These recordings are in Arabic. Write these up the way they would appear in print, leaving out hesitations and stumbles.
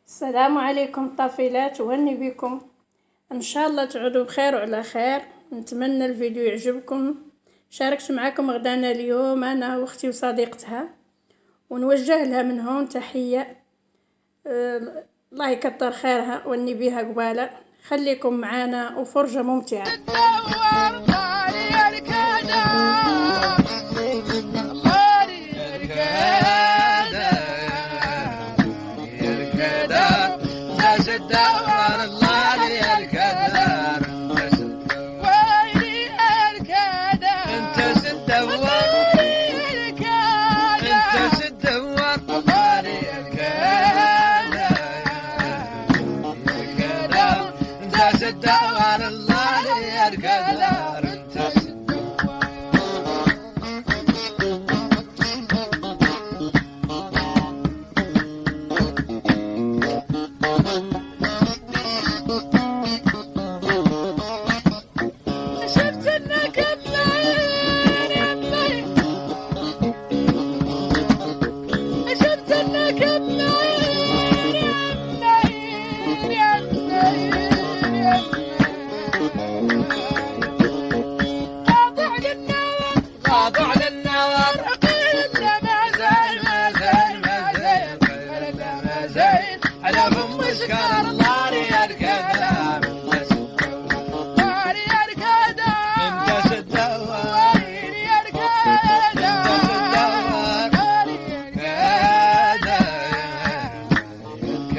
السلام عليكم طافلات، وهني بكم. ان شاء الله تعودوا بخير وعلى خير. نتمنى الفيديو يعجبكم. شاركت معكم غدانا اليوم انا واختي وصديقتها، ونوجه لها من هون تحيه. الله يكتر خيرها واني بيها قباله. خليكم معانا وفرجه ممتعه. الدوار الله يركدار شفت انك شفت انك خاضع للنار ما زين على فم مسكر الله يركدار الله يركدار انت الدوار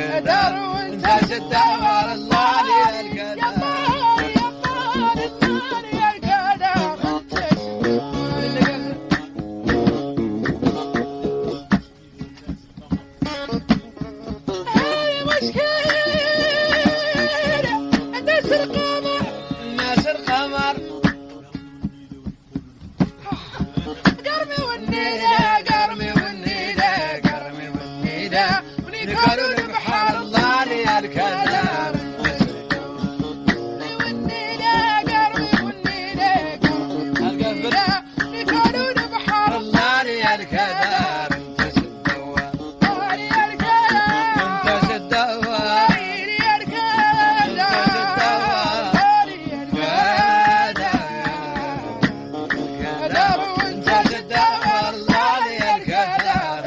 يركدار وانت الدوار الله يركدار قالوا البحر الله يركدار قالوا البحر الله يركدار انت الدوار انت الدوار انت الدوار الله يركدار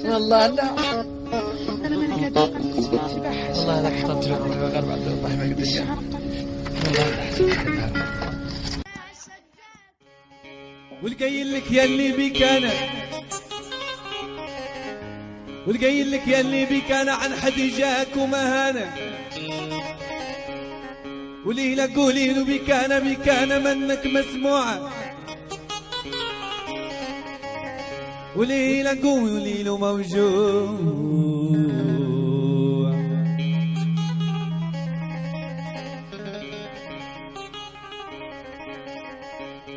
والله لا انا ماني قاعده اقلب سباحه. والله لا كنت تجرب غير بعد الله ما يقدر والقايل لك يا اللي بيك انا، والقايل لك يا اللي بيك انا عن حد جاك ومهانا، وليلة قولي له بيك انا منك مسموعه، وليلة قولي له موجوع،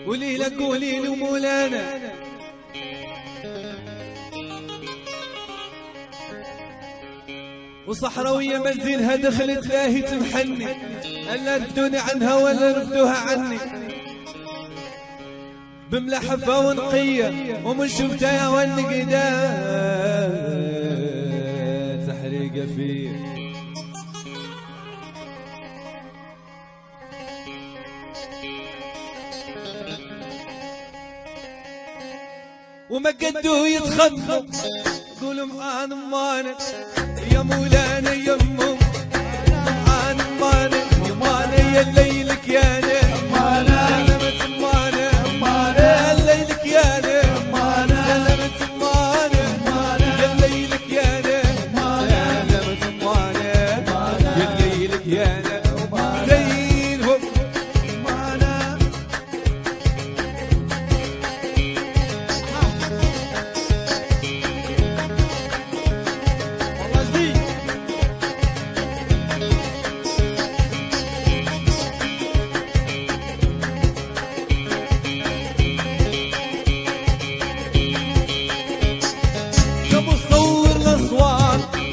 وليلة قولي له مولانا، وصحراوية مزينها دخلت لاهي تمحني، ألا رفدوني عنها ولا رفدوها عني، بملحفة ونقية ومن شفتها يا والنقدات تحريقة فيه. وما قدو يتخدموا قولوا معانا مانا يا مولانا يمو معانا مانا يا مانا يا ليلك يا مانا سلمت مانا يا ليلك يا سلمت مانا يا ليلك يا سلمت مانا يا ليلك يا زينهم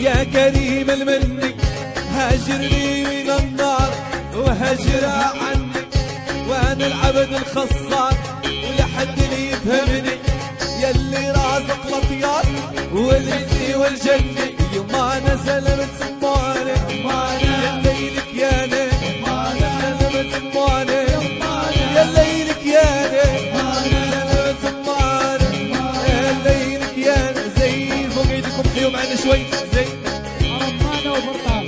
يا كريم المني هاجرني من النار وهاجر عنك وانا العبد الخصار ولحد اللي يفهمني يلي رازق الاطيار والانسي والجنة يما انا سلمت سمانة يا ليلك يا سلمت سمانة يا ليلك يا سلمت سمانة يا ليلك يا زي فوق ايدكم حيوا معنا شوي زي رمانة وبرطان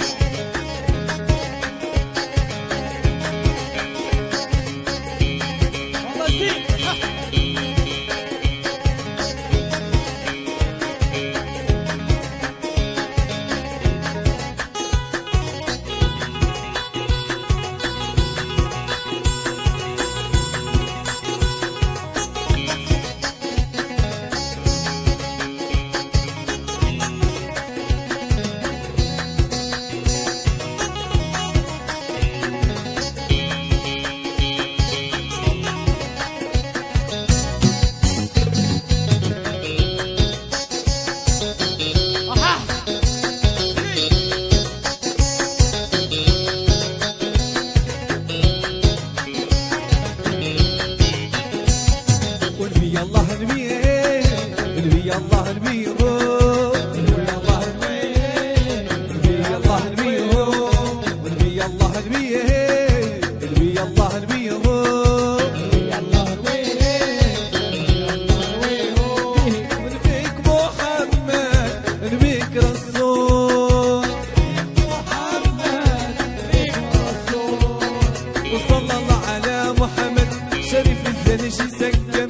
والله زين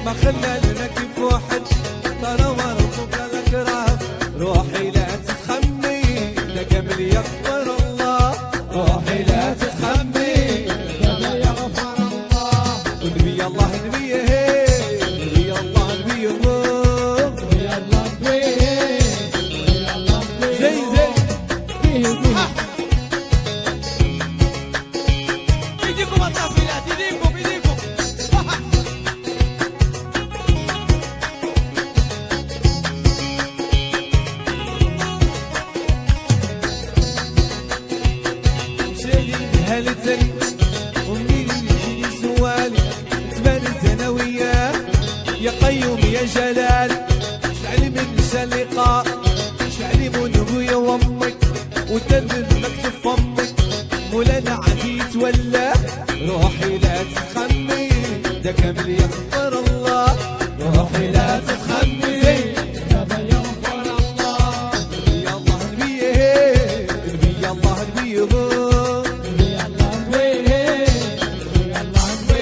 ما خلى لنا كيف واحد ترى ورطوك الأكرام روحي لا تتخمي ده قبل يغفر الله روحي لا تتخمي قبل يغفر الله ونبي الله نبيه نبي الله نبيه نبي الله نبيه زي ايديكم الطافلات ايديكم هالتاني ومنين يجيني سوالي تبان الزناوية يا قيوم يا جلال شعلي من شلقاء شعلي من ابويا وامك ودم مكتوب فمك مولانا عندي يتولى روحي لا تتخمي ده كامل يغفر الله روحي لا تتخمي ده يغفر الله نبي الله نبيه نبي الله نبيه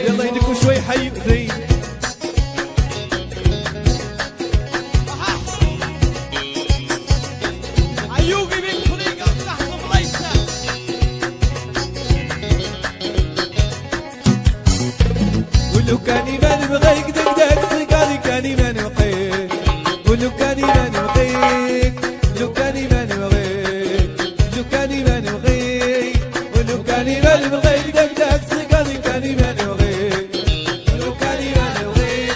يلا يدكم شوي حي زين عيوبي من طريقة تحت بليسة ولو كان يبان بغيك دقدق سيقالي كان يبان بغيك ولو كان يبان بغيك لو كان يبان بغيك لو كان يبان بغيك ولو كان يبان بغيك دقدق سيقالي كان يبان بغيك لو كان يبان بغيك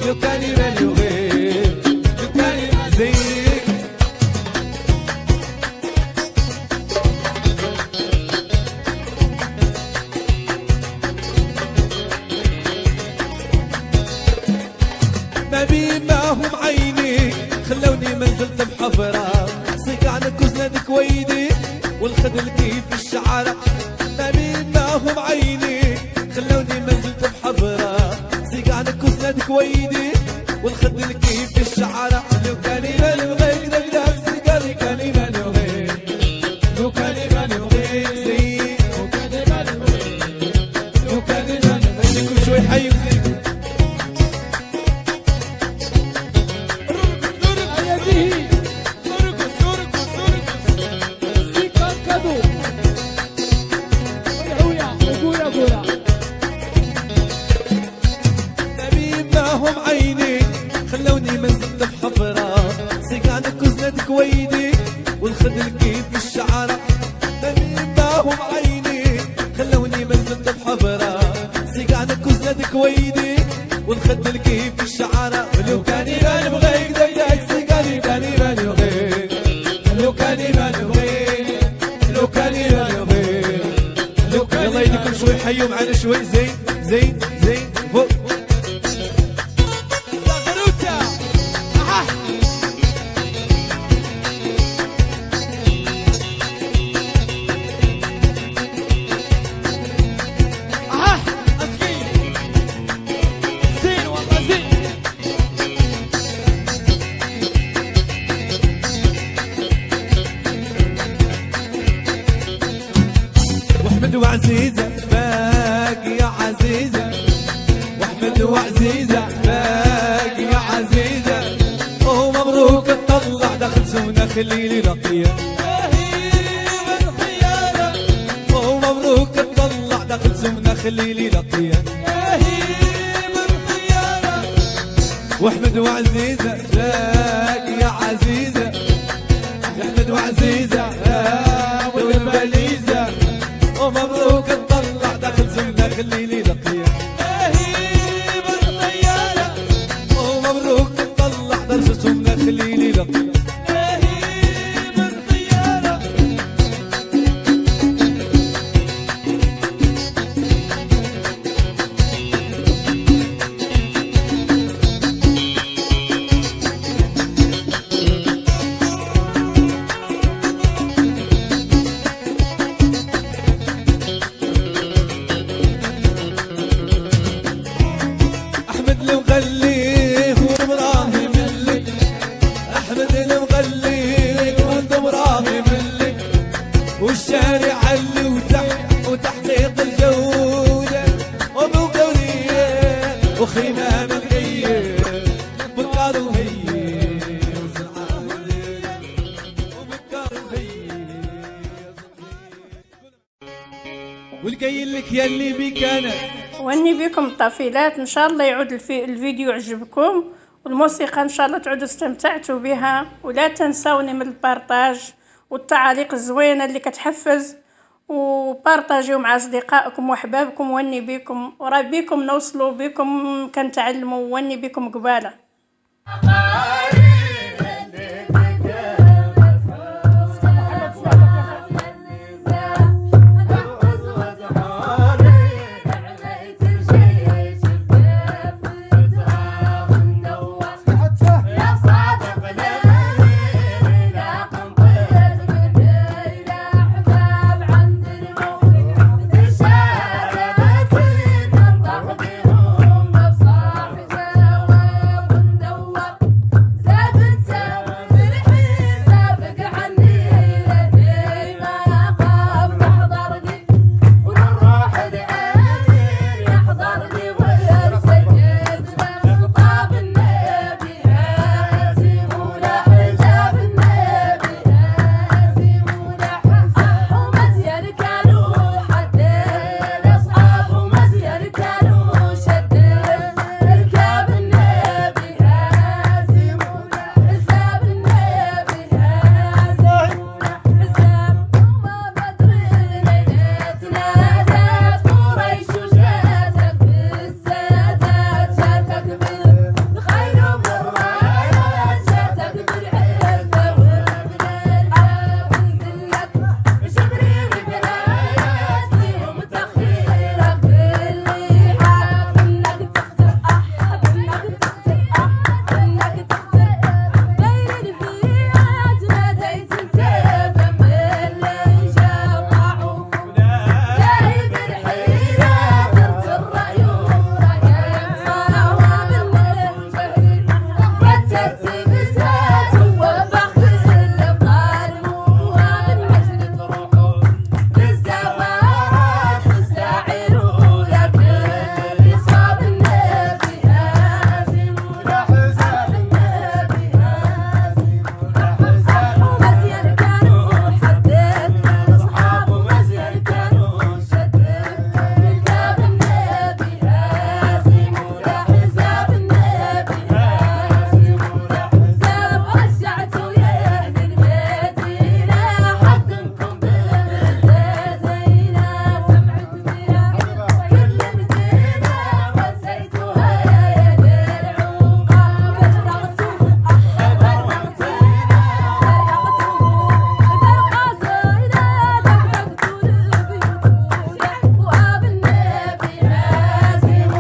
لو كان يبان بغيك لو كان يبان زيك ما بين ما هم عيني خلوني ما زلت بحفرة صقعنا كوزنك ويدي والخدل كيف الشعرة ما بين ما هم عيني خلوني ما زلت بحفرة صقعنا كوزنك ويدي ونخد الكيف في الشعرة لو كان ما نبغيك نقدر سيقالي كان ما نبغيك لو كان ما نبغيك زين لو كان ما نبغيك لو كان ما نبغيك كل شوي حي وزين هم عيني خلوني مزلت في حفرة سيقانك وزنتك ويدي ونخد الكيف في الشعرة هم عيني خلوني مزلت في حفرة سيقانك وزنتك ويدي ونخد الكيف في الشعرة ولو كاني ما نبغيك دقدق سيقاني كاني ما نبغيك لو كاني ما نبغيك لو كاني ما نبغيك لو كاني يلا يديكم شوي حيوا معنا شوي زين زين زين فوق واحمد وعزيزة باقي يا عزيزة واحمد وعزيزة باقي يا عزيزة ومبروك تطلع دخل سونا خليلي رقية ومبروك تطلع دخل سونا خليلي رقية واحمد وعزيزة باقي يا عزيزة احمد وعزيزة والبليزة ومبروك تطلع داخل زمنا خليلي رقية بالطيارة ومبروك تطلع داخل زمنا خليلي رقية بالطيارة المغليه وابراهيم اللي احمد المغليه وابراهيم اللي والشارع اللي وتحقيق الجوده وابو قوليه وخيمه ملقيه بكار وهي وزرعه وبكار وهي والقايل لك يلي بيك انا واني بكم الطفيلات. ان شاء الله يعود الفيديو يعجبكم والموسيقى ان شاء الله تعودوا استمتعتوا بها، ولا تنسوني من البارطاج والتعاليق الزوينه اللي كتحفز، وبارطاجيو مع اصدقائكم واحبابكم. واني بكم وراه بكم نوصلوا بكم كنتعلموا، واني بكم قباله.